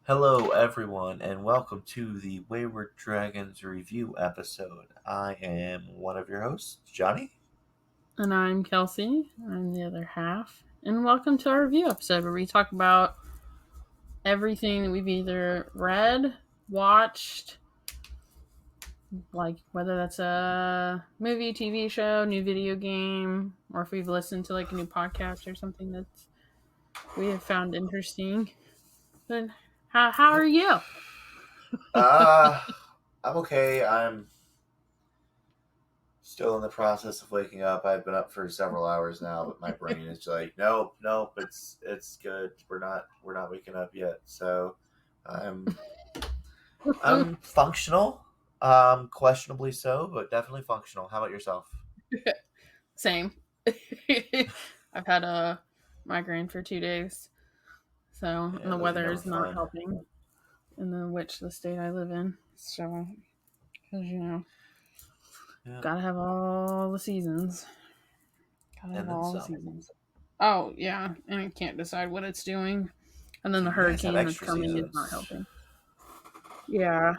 Hello, everyone, and welcome to the Wayward Dragons review episode. I am one of your hosts, Johnny. And I'm Kelsey. I'm the other half. And welcome to our review episode where we talk about everything that we've either read, watched, like whether that's a movie, TV show, new video game, or if we've listened to like a new podcast or something that we have found interesting. But how are Yep. you? Uh, I'm okay. I'm still in the process of waking up. I've been up for several hours now, but my brain is like, nope, it's good. We're not waking up yet. So, I'm I'm functional. Questionably so, but definitely functional. How about yourself? Same. I've had a migraine for 2 days, so and Yeah, the those are weather never is not fun. helping in the state I live in. So, because Yeah, gotta have all the seasons. Gotta have and then all the some. seasons. Oh yeah, and it can't decide what it's doing. And then So the you guys have hurricane that's extra coming is not seasons. helping. Yeah.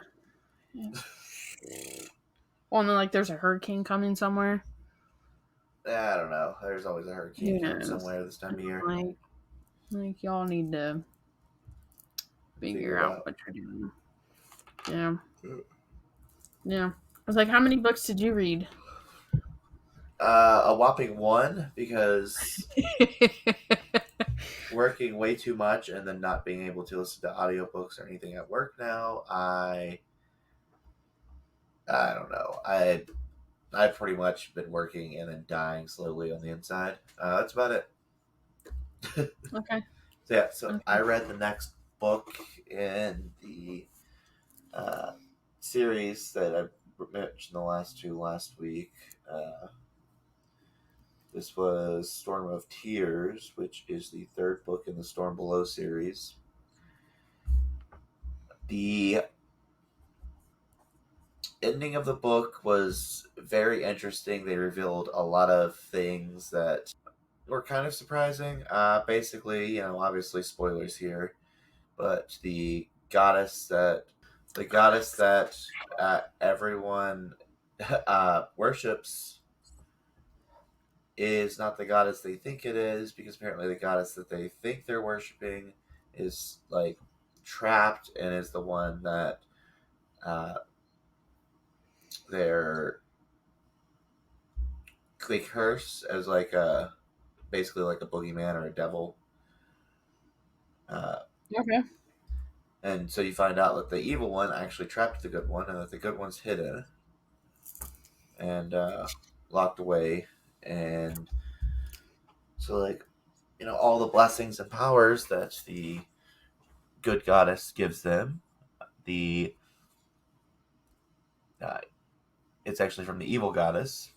Well, and then like there's a hurricane coming somewhere. I don't know. There's always a hurricane Who coming knows? somewhere this time of year. Like y'all need to Figure figure it out out. what you're doing. Yeah. Yeah. I was like, how many books did you read? A whopping one because working way too much and then not being able to listen to audiobooks or anything at work now. I don't know. I've pretty much been working and then dying slowly on the inside. That's about it. Okay. So Okay. I read the next book in the uh, series that I mentioned the last two last week. This was Storm of Tears, which is the third book in the Storm Below series. The ending of the book was very interesting. They revealed a lot of things that were kind of surprising. Basically, obviously spoilers here, but the goddess that everyone worships is not the goddess they think it is, because apparently the goddess that they think they're worshiping is like trapped and is the one that uh, they're they curse as like a basically like a boogeyman or a devil. Uh, Okay. and so you find out that the evil one actually trapped the good one, and that the good one's hidden and locked away. And so, like, all the blessings and powers that the good goddess gives them, the uh, it's actually from the evil goddess.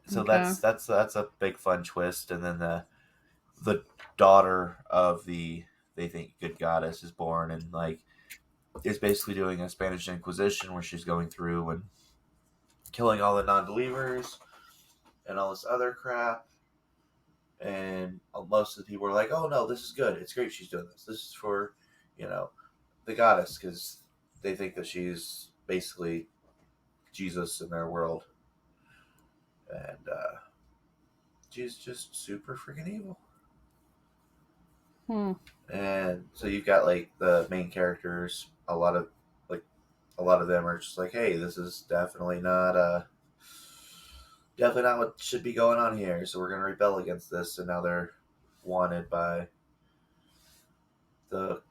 So Okay. that's a big fun twist. And then the daughter of the they think good goddess is born, and like is basically doing a Spanish Inquisition where she's going through and killing all the non-believers and all this other crap. And most of the people are like, "Oh no, this is good. It's great she's doing this. This is for, you know, the goddess," because they think that she's basically Jesus in their world, and she's just super freaking evil. Hmm. And so you've got like the main characters. A lot of them are just like, "Hey, this is definitely not what should be going on here. So we're gonna rebel against this." And now they're wanted by the,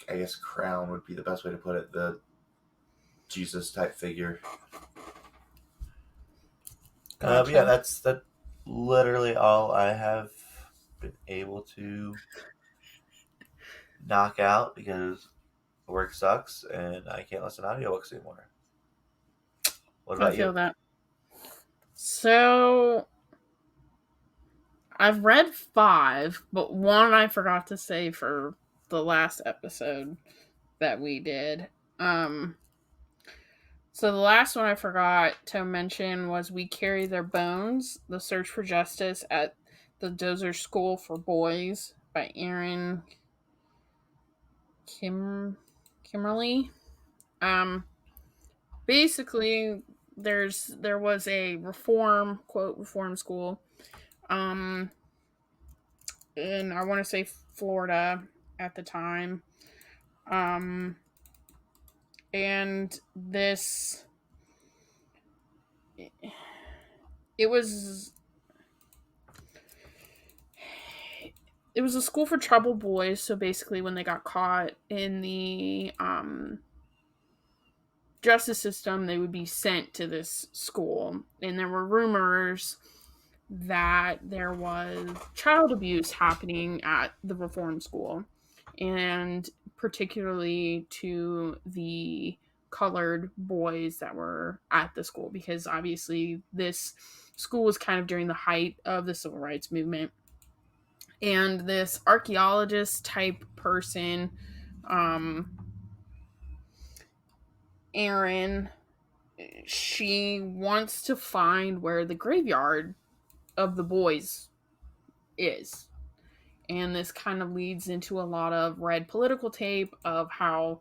I guess, crown would be the best way to put it, the Jesus type figure. But yeah, Gotcha. that literally all I have been able to knock out because work sucks and I can't listen to audiobooks anymore. What I about feel you? that. So I've read five, but one I forgot to say for the last episode that we did. Um, so the last one I forgot to mention was We Carry Their Bones, The Search for Justice at the Dozier School for Boys by Erin. Kimmerle. Basically, there was a reform school, um, in, I want to say, Florida at the time, um, and this it was it was a school for troubled boys. So basically, when they got caught in the justice system, they would be sent to this school. And there were rumors that there was child abuse happening at the reform school, and particularly to the colored boys that were at the school, because obviously this school was kind of during the height of the civil rights movement. And this archaeologist type person, um, Erin, she wants to find where the graveyard of the boys is. And this kind of leads into a lot of red political tape of how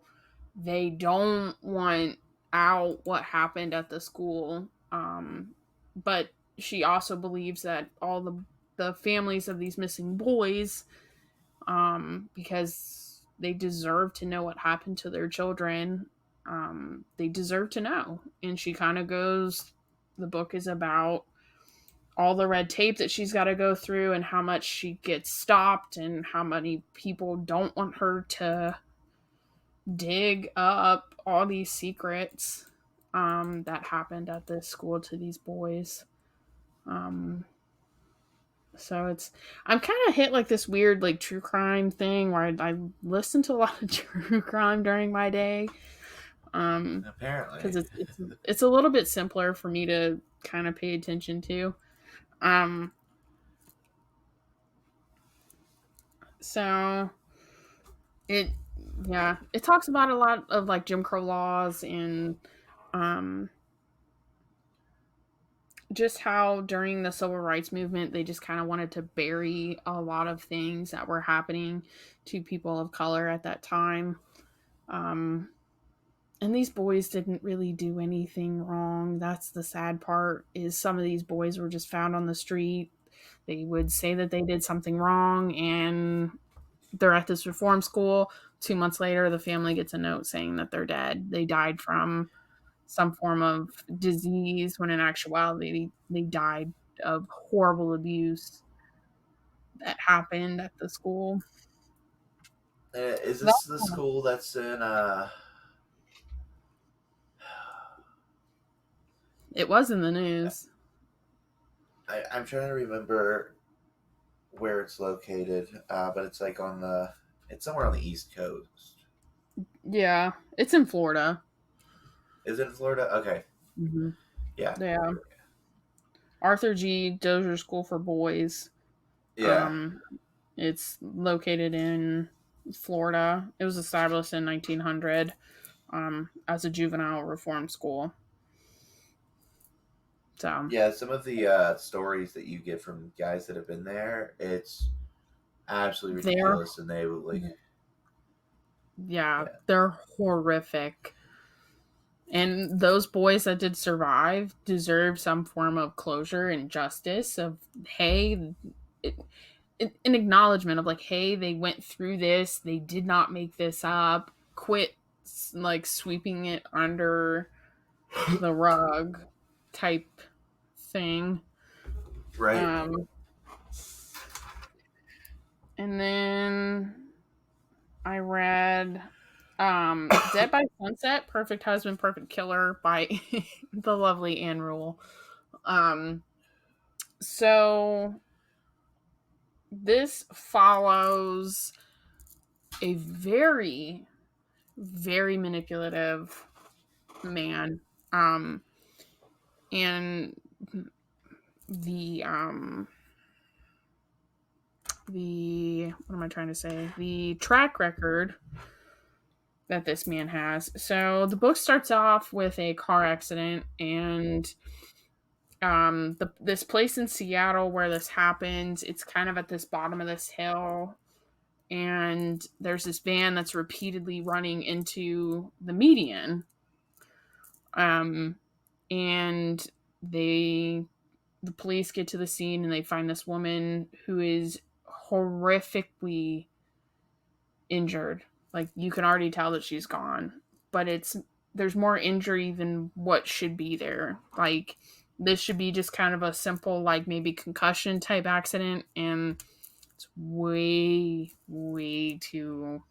they don't want out what happened at the school. But she also believes that all the families of these missing boys, because they deserve to know what happened to their children, they deserve to know. And she kind of goes, the book is about all the red tape that she's got to go through, and how much she gets stopped, and how many people don't want her to dig up all these secrets that happened at this school to these boys. So I'm kind of hit like this weird like true crime thing where I listen to a lot of true crime during my day. Apparently, Because it's a little bit simpler for me to kind of pay attention to. So it it talks about a lot of like Jim Crow laws, and um just how during the civil rights movement they just kind of wanted to bury a lot of things that were happening to people of color at that time. And these boys didn't really do anything wrong. That's the sad part, is some of these boys were just found on the street. They would say that they did something wrong, and they're at this reform school. 2 months later, the family gets a note saying that they're dead. They died from some form of disease, when in actuality, they died of horrible abuse that happened at the school. is That, this the school that's in? it was in the news. I'm trying to remember where it's located, but it's like it's somewhere on the East Coast. Yeah, it's in Florida. Is it in Florida? Okay. Mm-hmm. Yeah. Yeah. Arthur G. Dozier School for Boys. Yeah. It's located in Florida. It was established in 1900 as a juvenile reform school. So Yeah, some of the stories that you get from guys that have been there, it's absolutely they're ridiculous, and they would like, yeah, yeah, they're horrific. And those boys that did survive deserve some form of closure and justice of, hey, an acknowledgement of like, hey, they went through this, they did not make this up, quit like sweeping it under the rug type thing. right. And then I read Dead by Sunset, Perfect Husband, Perfect Killer by the lovely Anne Rule. So this follows a very, very manipulative man. And the what am I trying to say? The track record that this man has. So the book starts off with a car accident, and this place in Seattle where this happens, it's kind of at this bottom of this hill. and there's this van that's repeatedly running into the median. And the police get to the scene and they find this woman who is horrifically injured. Like, you can already tell that she's gone, but there's more injury than what should be there. Like, this should be just kind of a simple, like, maybe concussion type accident, and it's way, way too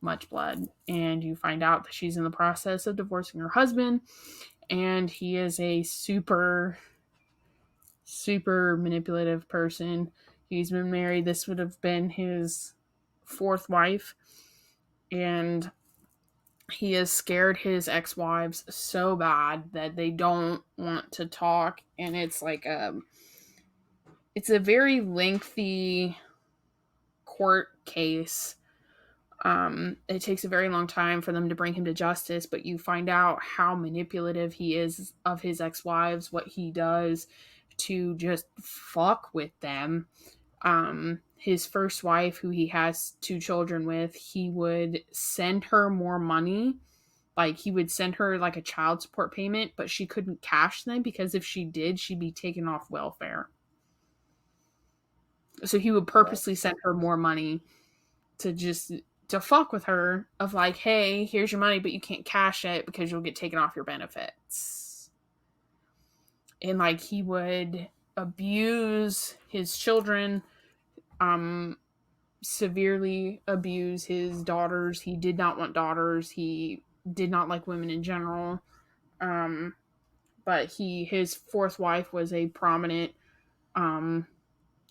much blood. And you find out that she's in the process of divorcing her husband, and he is a super, super manipulative person. He's been married. This would have been his fourth wife, and he has scared his ex-wives so bad that they don't want to talk. And it's like it's a very lengthy court case. It takes a very long time for them to bring him to justice, but you find out how manipulative he is of his ex-wives, what he does to just fuck with them. His first wife, who he has 2 children with, he would send her more money. Like, he would send her like a child support payment, but she couldn't cash them because if she did, she'd be taken off welfare. So he would purposely send her more money to fuck with her, of like, hey, here's your money, but you can't cash it because you'll get taken off your benefits. And like, he would abuse his children, severely abuse his daughters. He did not want daughters. He did not like women in general. But his fourth wife was a prominent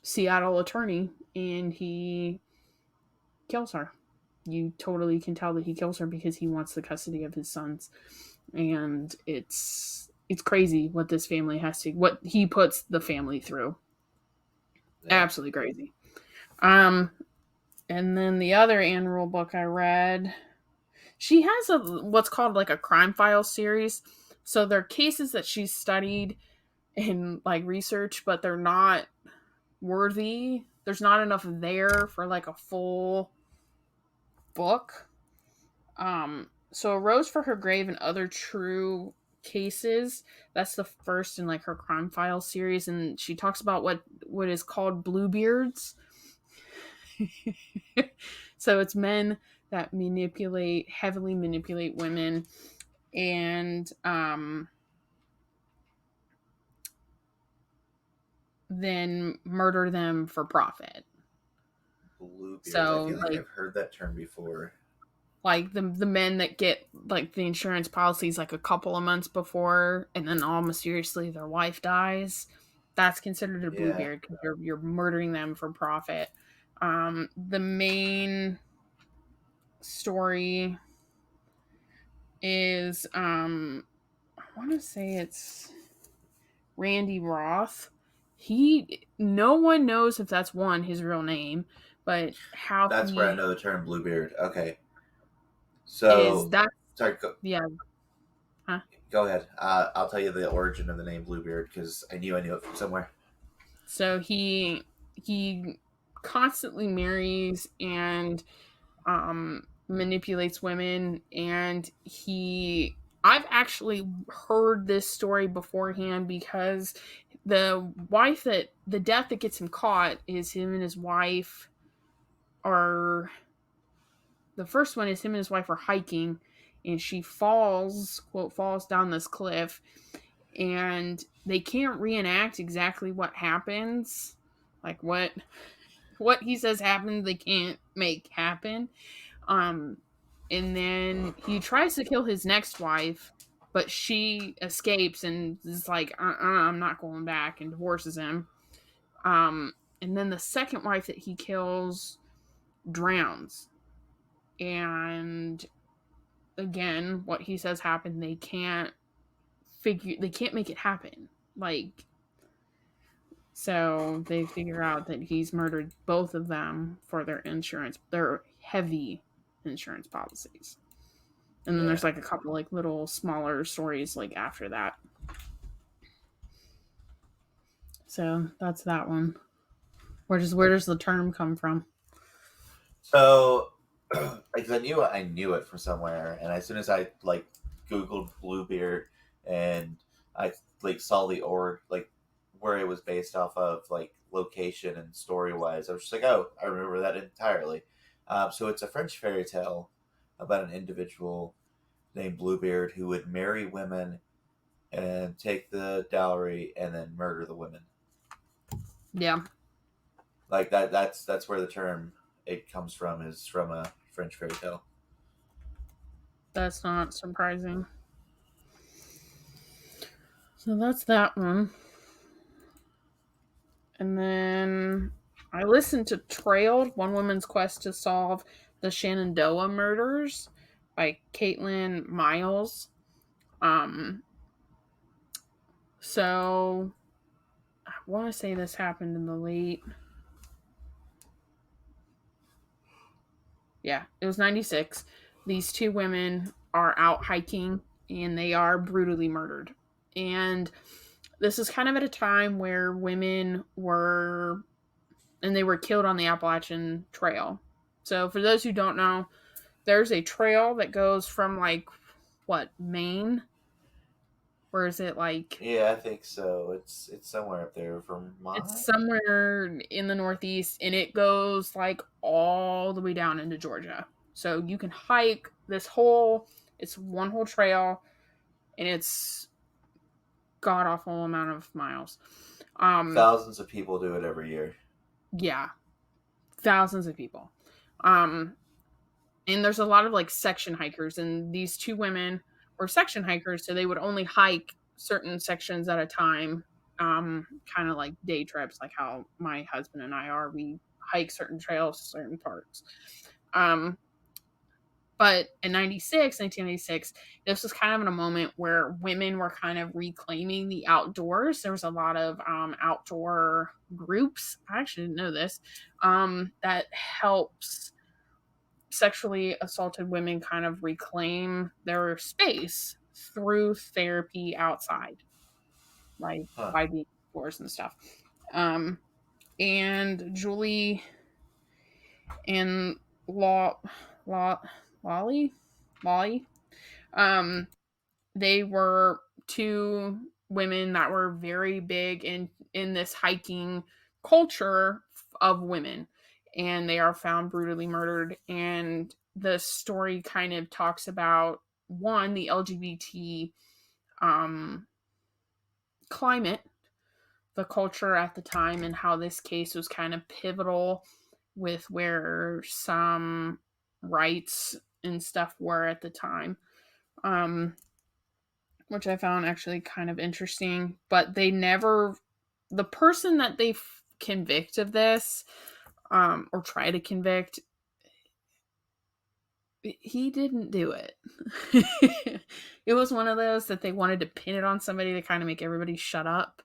Seattle attorney, and he kills her. You totally can tell that he kills her because he wants the custody of his sons. And it's crazy what this family what he puts the family through. Yeah. Absolutely crazy. And then the other Ann Rule book I read, she has what's called like a crime file series. So they're cases that she's studied in like research, but they're not worthy. There's not enough there for like a full book. So A Rose for Her Grave and Other True Cases, that's the first in like her crime file series, and she talks about what is called bluebeards. So it's men that heavily manipulate women, and then murder them for profit. Bluebeards. So, I feel like I've heard that term before. Like the men that get like the insurance policies like a couple of months before, and then all mysteriously their wife dies. That's considered a bluebeard because you're murdering them for profit. The main story is I want to say it's Randy Roth. No one knows if that's his real name, but how that's where I know the term bluebeard. Okay. So sorry, yeah. Huh? Go ahead. I'll tell you the origin of the name Bluebeard because I knew it from somewhere. So he constantly marries and manipulates women, and I've actually heard this story beforehand because the death that gets him caught is him and his wife are. The first one is him and his wife are hiking, and she falls down this cliff, and they can't reenact exactly what happens. Like what he says happened, they can't make happen. And then he tries to kill his next wife, but she escapes and is like, I'm not going back, and divorces him. And then the second wife that he kills drowns. And again, what he says happened, they can't make it happen. Like, so they figure out that he's murdered both of them for their heavy insurance policies. And then there's like a couple like little smaller stories like after that. So that's that one. Where does the term come from? So, because I knew it from somewhere, and as soon as I like Googled Bluebeard, and I like saw the or like where it was based off of, like location and story wise, I was just like, oh, I remember that entirely. So it's a French fairy tale about an individual named Bluebeard who would marry women and take the dowry and then murder the women. Yeah, Like that's where the term it comes from, is from a French fairy tale. that's not surprising. So that's that one. And then I listened to Trailed, One Woman's Quest to Solve the Shenandoah Murders by Caitlin Miles. Um, so I want to say this happened in the late. Yeah, it was 96. These two women are out hiking and they are brutally murdered. And this is kind of at a time where women were, and they were killed on the Appalachian Trail. So for those who don't know, there's a trail that goes from like what, Maine? Where is it like? Yeah, I think so. It's somewhere up there from It's mine. somewhere in the Northeast and it goes like all the way down into Georgia. So you can hike this whole, it's one whole trail and it's god awful amount of miles. Um Thousands of people do it every year. yeah, thousands of people. Um and there's a lot of like section hikers, and these two women were section hikers, so they would only hike certain sections at a time, kind of like day trips, like how my husband and I are. We hike certain trails, certain parts. um but in 1996, this was kind of in a moment where women were kind of reclaiming the outdoors. There was a lot of outdoor groups, I actually didn't know this, that helps sexually assaulted women kind of reclaim their space through therapy outside, like Huh. by being outdoors and stuff. Um, and Julie and Law, Lolly, Lolly, um, they were two women that were very big in this hiking culture of women, and they are found brutally murdered. And the story kind of talks about, one, the LGBT um, climate, the culture at the time, and how this case was kind of pivotal with where some rights and stuff were at the time. Um, which I found actually kind of interesting. But they never, the person that they convict of this, or try to convict, he didn't do it. It was one of those that they wanted to pin it on somebody to kind of make everybody shut up.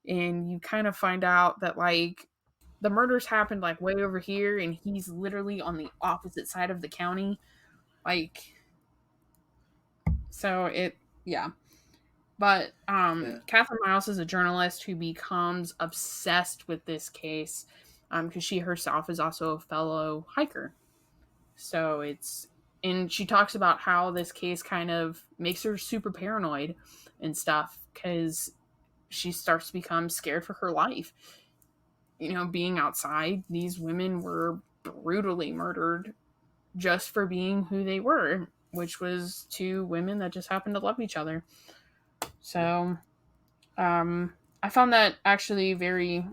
And you kind of find out that like the murders happened like way over here, and he's literally on the opposite side of the county. Like, so it, yeah. But Yeah. Kathryn Miles is a journalist who becomes obsessed with this case, because she herself is also a fellow hiker. So it's, and she talks about how this case kind of makes her super paranoid and stuff because she starts to become scared for her life. You know, being outside, these women were brutally murdered just for being who they were, which was two women that just happened to love each other. So I found that actually very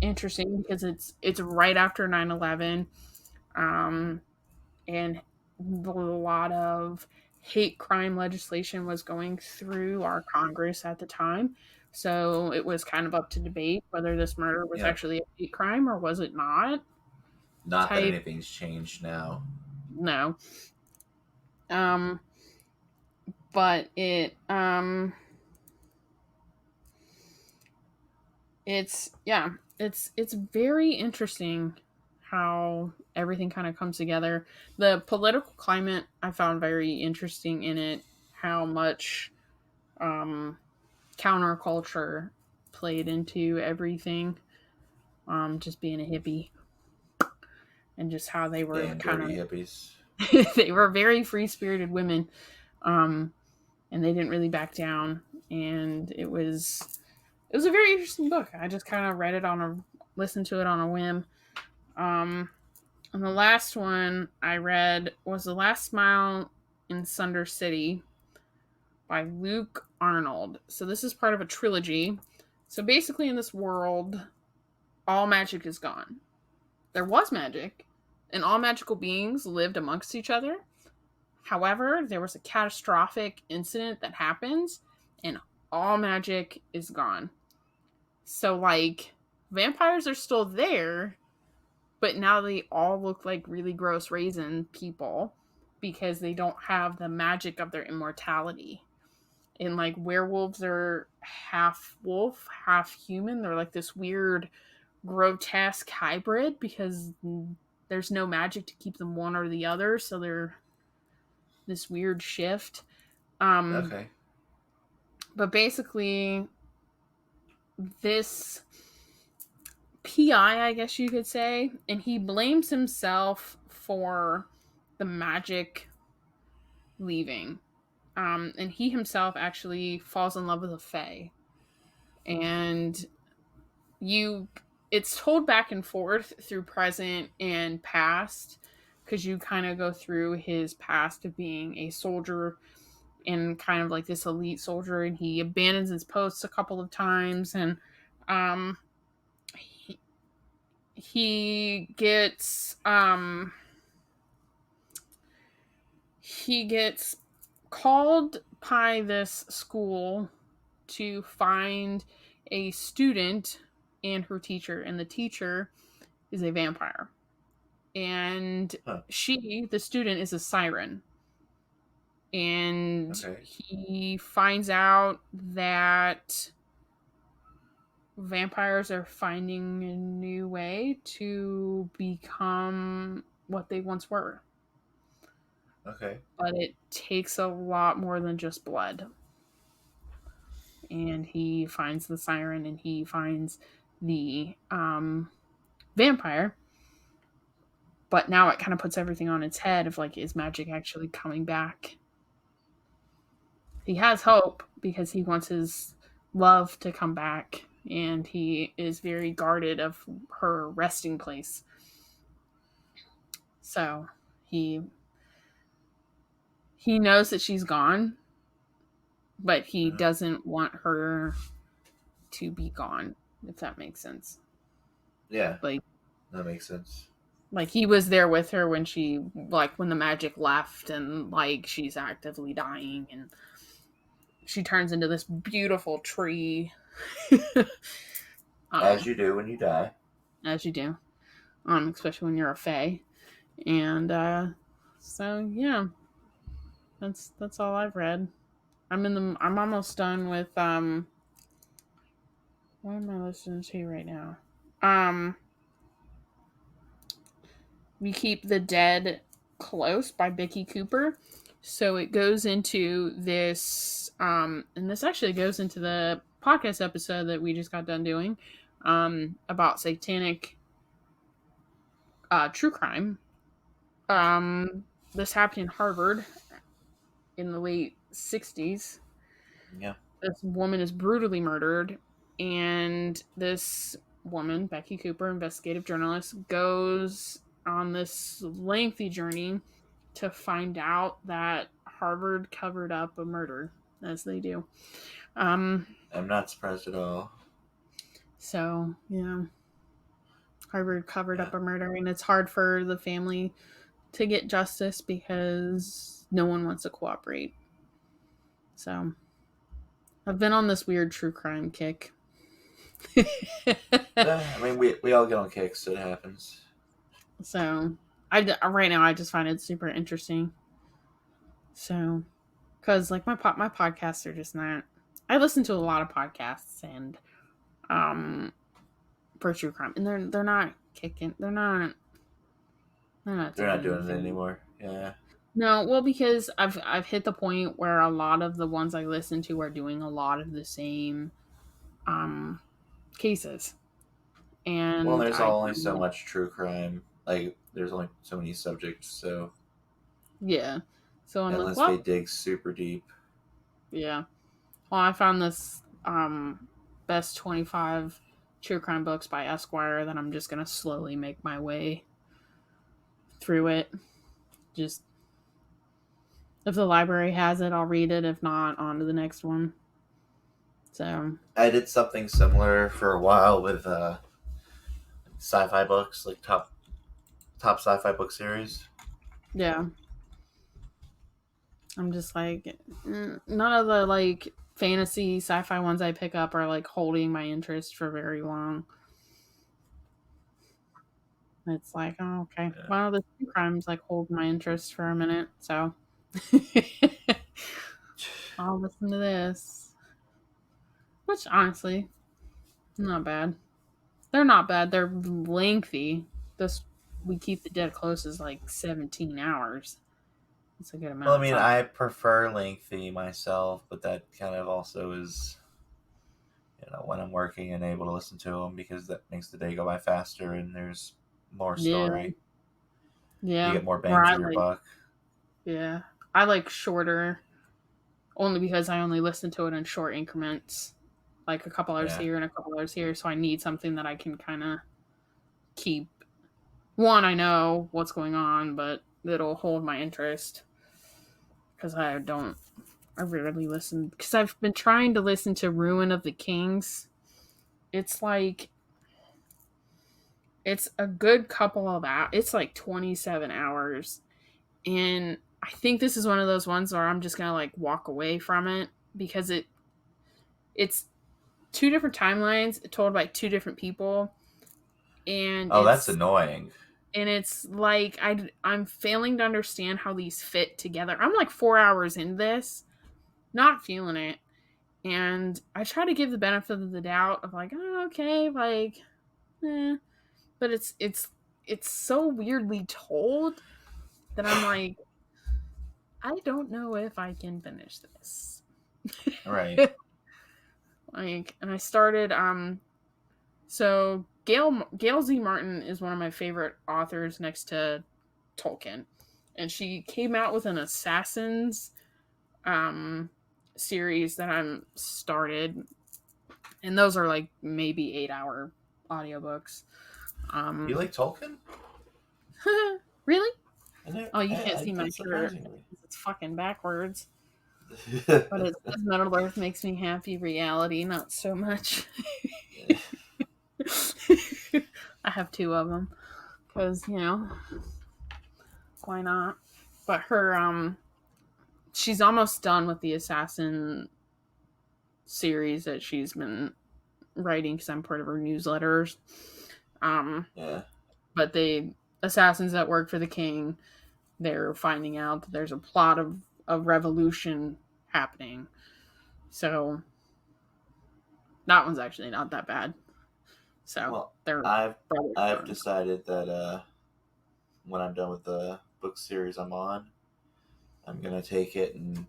interesting because it's right after 9/11, um, and a lot of hate crime legislation was going through our Congress at the time. So it was kind of up to debate whether this murder was Yeah. actually a hate crime or was it not. Not that Type anything's changed now. no. Um, but it's, yeah, it's very interesting how everything kind of comes together. The political climate I found very interesting in it, how much um counterculture played into everything, just being a hippie. and just how they were Damn kind dirty of hippies. they were very free-spirited women, and they didn't really back down. And it was a very interesting book. I just kind of listened to it on a whim. And the last one I read was The Last Smile in Sunder City by Luke Arnold. So this is part of a trilogy. So basically, in this world, all magic is gone. There was magic, and all magical beings lived amongst each other. However, there was a catastrophic incident that happens, and all magic is gone. So, like, vampires are still there, but now they all look like really gross raisin people because they don't have the magic of their immortality. And, like, werewolves are half wolf, half human. They're like this weird, grotesque hybrid because there's no magic to keep them one or the other. So they're this weird shift. Okay. But basically, this PI, I guess you could say, and he blames himself for the magic leaving. And he himself actually falls in love with a fae. And it's told back and forth through present and past, because you kind of go through his past of being a soldier and kind of like this elite soldier, and he abandons his posts a couple of times, and he gets called by this school to find a student and her teacher, and the teacher is a vampire, and the student, is a siren. And he finds out that vampires are finding a new way to become what they once were. Okay. But it takes a lot more than just blood. And he finds the siren, and he finds the vampire. But now it kind of puts everything on its head of, like, is magic actually coming back? He has hope because he wants his love to come back, and he is very guarded of her resting place. So he knows that she's gone, but he doesn't want her to be gone, if that makes sense. Yeah. Like, that makes sense. Like, he was there with her when when the magic left, and, like, she's actively dying, and she turns into this beautiful tree. As you do when you die. As you do. Especially when you're a fae. And, so, yeah. That's all I've read. I'm almost done with, what am I listening to right now? We Keep the Dead Close by Becky Cooper. So it goes into this, and this actually goes into the podcast episode that we just got done doing, about satanic true crime. This happened in Harvard in the late 60s. Yeah. This woman is brutally murdered, and this woman, Becky Cooper, investigative journalist, goes on this lengthy journey to find out that Harvard covered up a murder, as they do. I'm not surprised at all. So, yeah. Harvard covered up a murder, and it's hard for the family to get justice because no one wants to cooperate. So, I've been on this weird true crime kick. I mean, we all get on kicks, so it happens. So, right now I just find it super interesting. So, because, like, my podcasts are just not. I listen to a lot of podcasts and for true crime, and they're not kicking. They're not doing it anymore. Yeah. No, well, because I've hit the point where a lot of the ones I listen to are doing a lot of the same cases. And well, there's only so much true crime. Like, there's only so many subjects, so Yeah. So I'm like, unless well, they dig super deep. yeah. Well, I found this best 25 true crime books by Esquire that I'm just gonna slowly make my way through it. Just if the library has it, I'll read it. If not, on to the next one. So I did something similar for a while with sci-fi books, like top sci-fi book series. yeah, I'm just like none of the like fantasy sci-fi ones I pick up are like holding my interest for very long. It's like, oh, okay. Yeah. One of the true crimes like hold my interest for a minute, so I'll listen to this. Which honestly, not bad. They're not bad. They're lengthy. This We Keep the Dead Close is like 17 hours. It's a good Well, I amount of mean, time. I prefer lengthy myself, but that kind of also is, when I'm working and able to listen to them because that makes the day go by faster and there's more Yeah, story. You yeah. get more Or bang for your buck. yeah, I like shorter only because I only listen to it in short increments, like a couple hours Yeah. here and a couple hours here. So I need something that I can kind of keep. One, I know what's going on, but it'll hold my interest because I rarely listen because I've been trying to listen to Ruin of the Kings. It's like it's a good couple of hours. It's like 27 hours, and I think this is one of those ones where I'm just gonna like walk away from it because it's two different timelines told by two different people, and Oh, that's annoying. it's like I'm failing to understand how these fit together. I'm like 4 hours in this, not feeling it, and I try to give the benefit of the doubt of like, oh, okay, like, but it's so weirdly told that I'm like, I don't know if I can finish this. Right. Like, and I started so Gail Z. Martin is one of my favorite authors next to Tolkien, and she came out with an Assassins series that I'm started, and those are like maybe 8-hour audiobooks. You like Tolkien? Really? Oh, you can't I see my did shirt. surprisingly. It's fucking backwards. But it says Middle Earth makes me happy. Reality, not so much. I have two of them because why not? But she's almost done with the Assassin series that she's been writing because I'm part of her newsletters. Yeah. But the assassins that work for the king, they're finding out that there's a plot of revolution happening. So that one's actually not that bad. So Well, they're I've decided that when I'm done with the book series I'm on, I'm gonna take it and,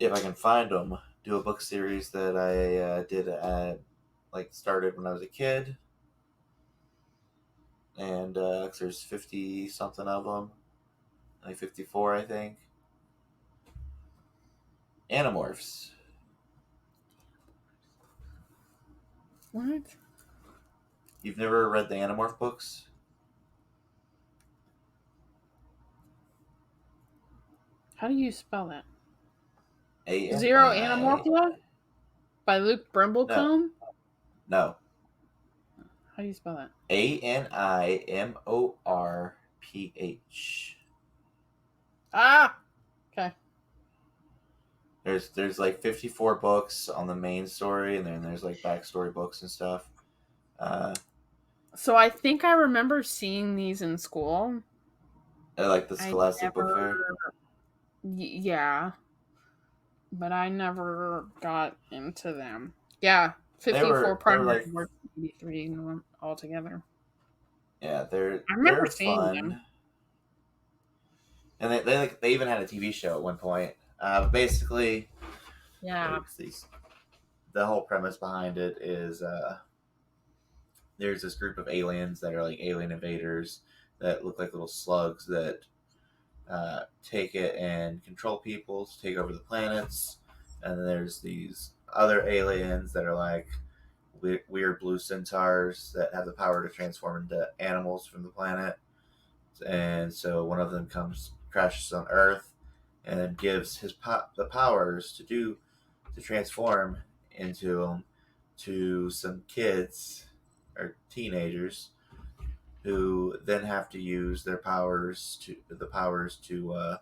if I can find them, do a book series that I did started when I was a kid, and 'cause there's 50 something of them, like 54, I think. Animorphs. What? You've never read the Animorph books? How do you spell that? A-N-I. Zero Anamorphia by Luke No, Brimblecombe. no. How do you spell that? Animorph. Ah, okay. There's like 54 books on the main story, and then there's like backstory books and stuff. So I think I remember seeing these in school. I like the I Scholastic Book never, Fair. yeah, but I never got into them. Yeah, They 54 were primary like, works, 83 altogether. yeah, I remember they're seeing them. fun, and they even had a TV show at one point. Basically, Yeah. the whole premise behind it is there's this group of aliens that are like alien invaders that look like little slugs that take it and control people to take over the planets. And then there's these other aliens that are like weird blue centaurs that have the power to transform into animals from the planet. And so one of them crashes on Earth, and then gives the powers to transform into to some kids or teenagers who then have to use the powers to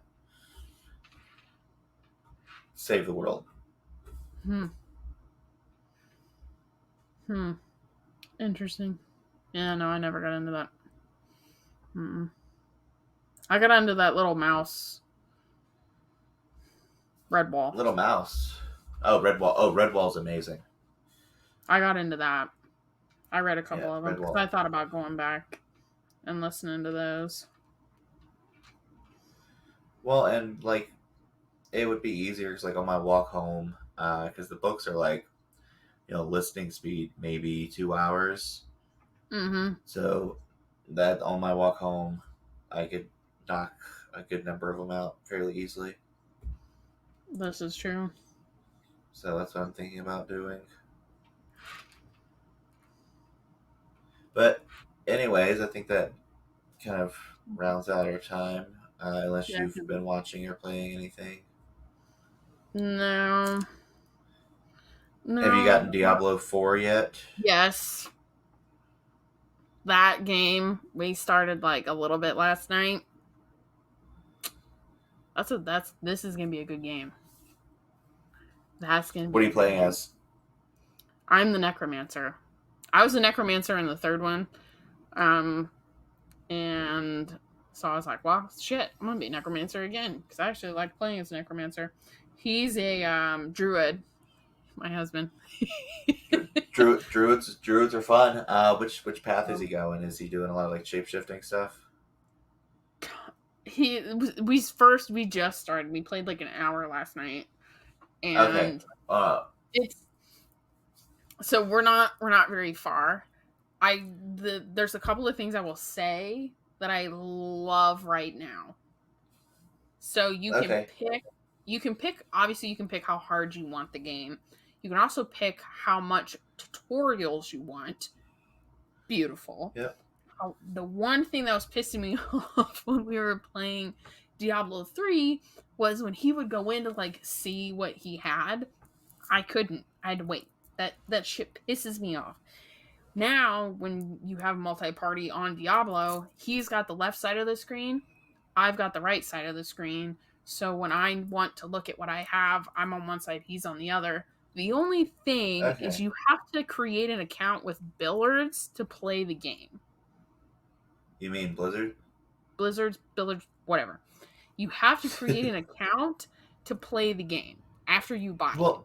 save the world. Interesting. Yeah, no, I never got into that. I got into that little mouse. Redwall. Little mouse. Oh, Redwall. Oh, Redwall's amazing. I got into that. I read a couple of them because I thought about going back and listening to those. Well, and like it would be easier because like on my walk home, because the books are like, listening speed maybe 2 hours. So that on my walk home, I could knock a good number of them out fairly easily. This is true. So that's what I'm thinking about doing. But anyways, I think that kind of rounds out our time. Unless you've been watching or playing anything. No. Have you gotten Diablo 4 yet? Yes. That game we started like a little bit last night. This is gonna be a good game. That's gonna be. What are you playing as? I'm the necromancer. I was the necromancer in the third one. And so I was like, well, shit, I'm gonna be a necromancer again because I actually like playing as a necromancer. He's a druid, my husband. Druids are fun. Which path is he going? Is he doing a lot of like shape-shifting stuff? We just started. We played like an hour last night, and it's so we're not very far. There's a couple of things I will say that I love right now. So you can pick obviously you can pick how hard you want the game. You can also pick how much tutorials you want. Beautiful. Yeah. The one thing that was pissing me off when we were playing Diablo 3 was when he would go in to like see what he had. I couldn't. I had to wait. That shit pisses me off. Now, when you have multi-party on Diablo, he's got the left side of the screen. I've got the right side of the screen. So when I want to look at what I have, I'm on one side, he's on the other. The only thing is you have to create an account with Billards to play the game. You mean Blizzard? Billards, whatever. You have to create an account to play the game after you buy it.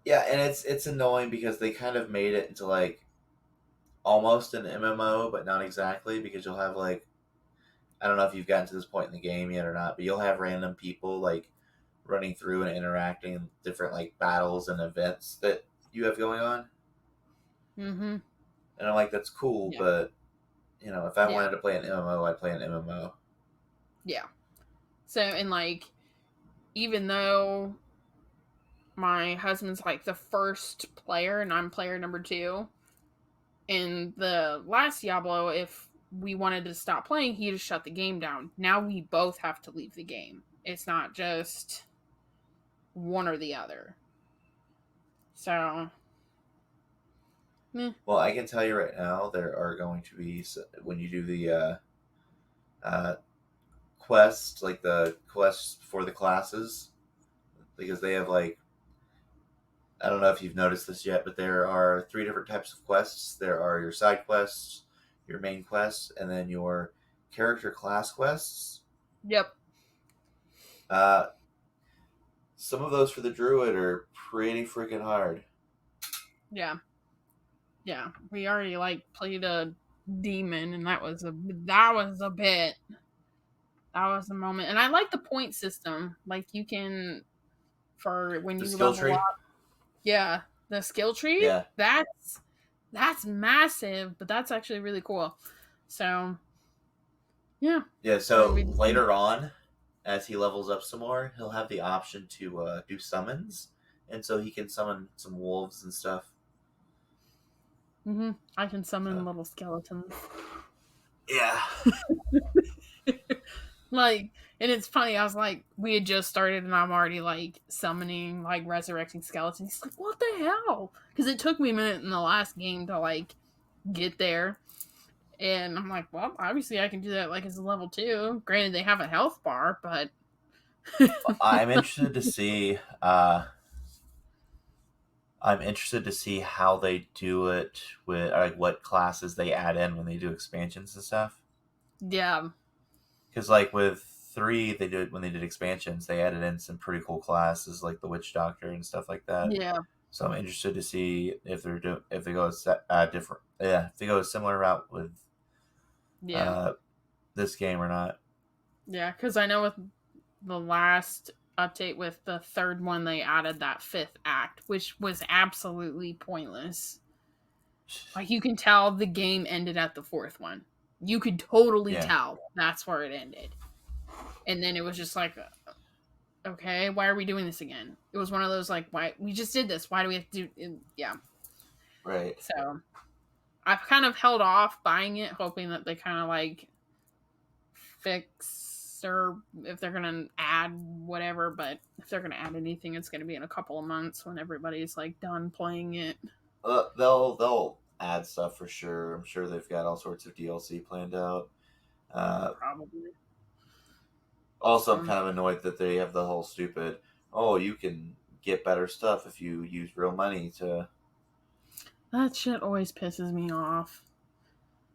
Yeah, and it's annoying because they kind of made it into like almost an MMO, but not exactly, because you'll have like, I don't know if you've gotten to this point in the game yet or not, but you'll have random people like running through and interacting in different like battles and events that you have going on. And I'm like, that's cool, but if I wanted to play an MMO, I'd play an MMO. Yeah. So, and like, even though my husband's like the first player and I'm player number 2, in the last Diablo, if we wanted to stop playing, he just shut the game down. Now we both have to leave the game. It's not just one or the other. So, well, I can tell you right now, there are going to be, when you do the quest, like the quests for the classes, because they have like, I don't know if you've noticed this yet, but there are 3 different types of quests. There are your side quests, your main quests, and then your character class quests. Yep. Some of those for the druid are pretty freaking hard. Yeah. Yeah. We already like played a demon, and that was a bit. That was a moment. And I like the point system. Like you can, for when you level up. Yeah, the skill tree. Yeah, That's massive, but that's actually really cool. So, yeah. Yeah, And so later on, as he levels up some more, he'll have the option to do summons, and so he can summon some wolves and stuff. I can summon So, little skeletons. yeah. Like, and it's funny, I was like, we had just started and I'm already like summoning, like resurrecting skeletons. He's like, what the hell? Because it took me a minute in the last game to like get there. And I'm like, well, obviously I can do that like as a level 2. Granted, they have a health bar, but I'm interested to see. I'm interested to see how they do it with like what classes they add in when they do expansions and stuff. yeah, Because like with 3, they did when they did expansions, they added in some pretty cool classes like the witch doctor and stuff like that. yeah, So I'm interested to see if if they go different, if they go a similar route with yeah, uh, this game or not. yeah. Because I know with the last update, with the third one, they added that 5th act, which was absolutely pointless. Like, you can tell the game ended at the 4th one. You could totally Yeah, tell that's where it ended. And then it was just like, okay, why are we doing this again? It was one of those like, why we just did this? Why do we have to do it? Yeah. right. So I've kind of held off buying it, hoping that they kind of like fix, or if they're gonna add whatever. But if they're gonna add anything, it's gonna be in a couple of months when everybody's like done playing it. They'll add stuff for sure. I'm sure they've got all sorts of DLC planned out. Probably. Also, I'm So kind of annoyed that they have the whole stupid, oh, you can get better stuff if you use real money to. that shit always pisses me off.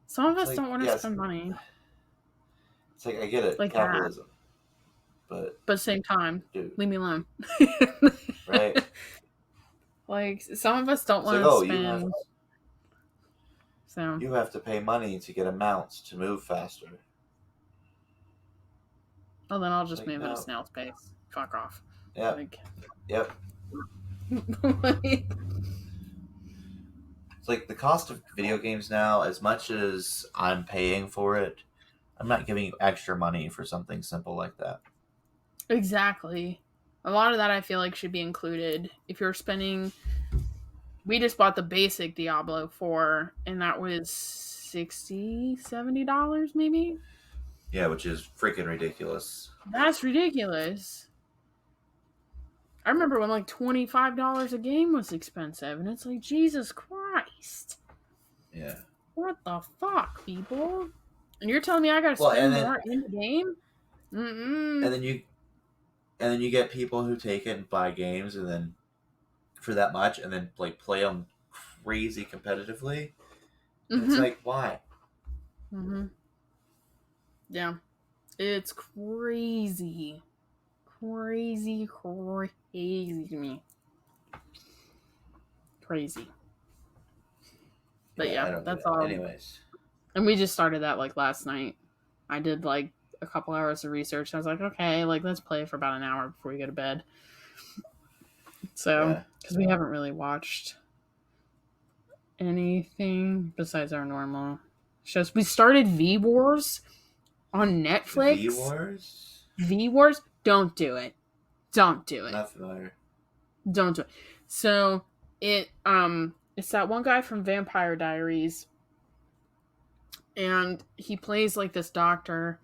Some of It's us like, don't want to yes, spend money it's like I get it, like that, capitalism, but but at the same time, dude, leave me alone. right? Like, some of us don't It's like, want to oh, spend. So, you have to pay money to get a mount to move faster. well, then I'll It's just like, move at a no, snail's pace. Fuck off. yep, Like, yep. like, It's like the cost of video games now. As much as I'm paying for it, I'm not giving you extra money for something simple like that. exactly. A lot of that I feel like should be included. If you're spending, we just bought the basic Diablo 4, and that was $60, $70 maybe. Yeah, which is freaking ridiculous. That's ridiculous. I remember when like $25 a game was expensive, and it's like, Jesus Christ. Yeah. What the fuck, people? And you're telling me I gotta Well, spend more in the game? Mm-mm. and then you and then you get people who take it and buy games and then for that much and then like play them crazy competitively. And it's Mm-hmm. like, why? Mm-hmm. Yeah. It's crazy. Crazy, crazy to me. Crazy. But Yeah, I yeah, don't get that's it. all. Anyways, And we just started that like last night. I did like a couple hours of research. I was like, okay, like let's play for about an hour before we go to bed. So, yeah. because we haven't really watched anything besides our normal shows. We started V Wars on V Netflix. Wars? V Wars, don't do it. Don't do it. Not familiar. Don't do it. So it's that one guy from Vampire Diaries, and he plays like this doctor,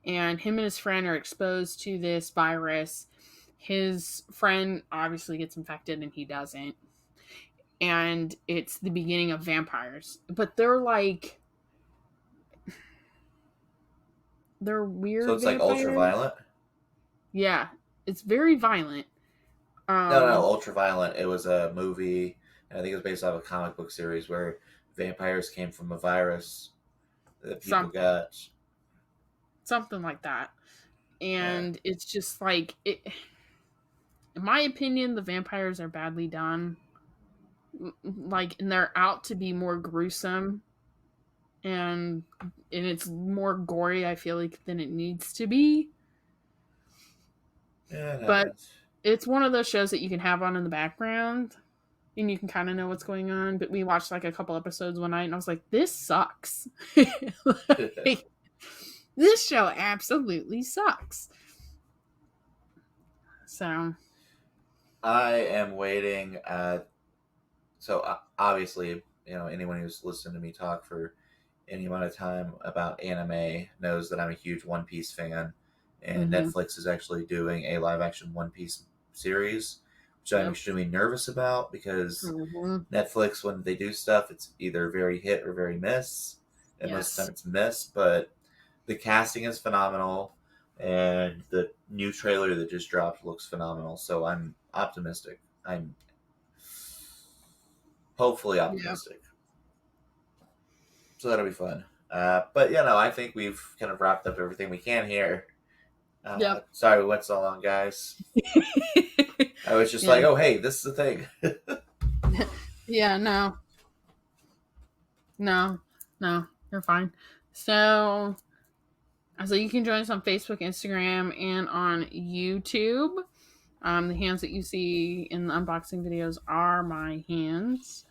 and him and his friend are exposed to this virus. His friend obviously gets infected and he doesn't. And it's the beginning of vampires. But they're So weird it's like ultra vampires. violent? Yeah. It's very violent. No, Um ultra violent. It was a movie, and I think it was based off a comic book series where vampires came from a virus that people something got. something like that. Yeah. And it's just like it, in my opinion, the vampires are badly done. Like, and they're out to be more gruesome, and it's more gory, I feel like, than it needs to be. Yeah, it But happens. it's one of those shows that you can have on in the background, and you can kind of know what's going on. But we watched like a couple episodes one night, and I was like, "This sucks." Like, this show absolutely sucks. So I am waiting. So obviously, anyone who's listened to me talk for any amount of time about anime knows that I'm a huge One Piece fan, and Netflix is actually doing a live action One Piece series, which I'm extremely nervous about because Netflix, when they do stuff, it's either very hit or very miss, and most of the time it's miss. But the casting is phenomenal, and the new trailer that just dropped looks phenomenal. So I'm optimistic. I'm hopefully optimistic. So that'll be fun. But I think we've kind of wrapped up everything we can here. Sorry we went so long, guys. I was just like, oh, hey, this is the thing. Yeah, no, you're fine. So you can join us on Facebook, Instagram, and on YouTube. The hands that you see in the unboxing videos are my hands.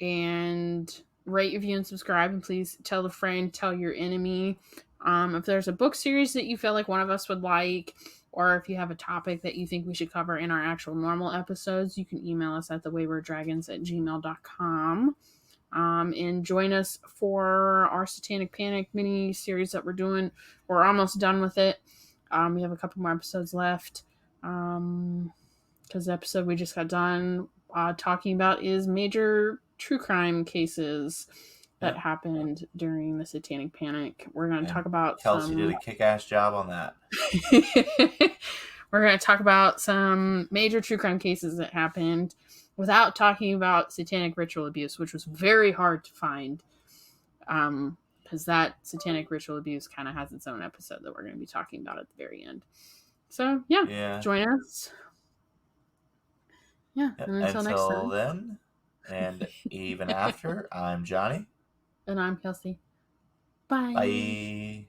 And rate, review, and subscribe. And please tell a friend, tell your enemy. If there's a book series that you feel like one of us would like, or if you have a topic that you think we should cover in our actual normal episodes, you can email us at thewaywardragons@gmail.com. And join us for our Satanic Panic mini series that we're doing. We're almost done with it. We have a couple more episodes left. Because the episode we just got done talking about is major true crime cases that happened during the Satanic Panic. We're going to talk about Kelsey did a kick-ass job on that. We're going to talk about some major true crime cases that happened without talking about satanic ritual abuse, which was very hard to find. Because that satanic ritual abuse kind of has its own episode that we're going to be talking about at the very end. So, join us. Yeah, and until next time. Then, and even after, I'm Johnny. And I'm Kelsey. Bye. Bye.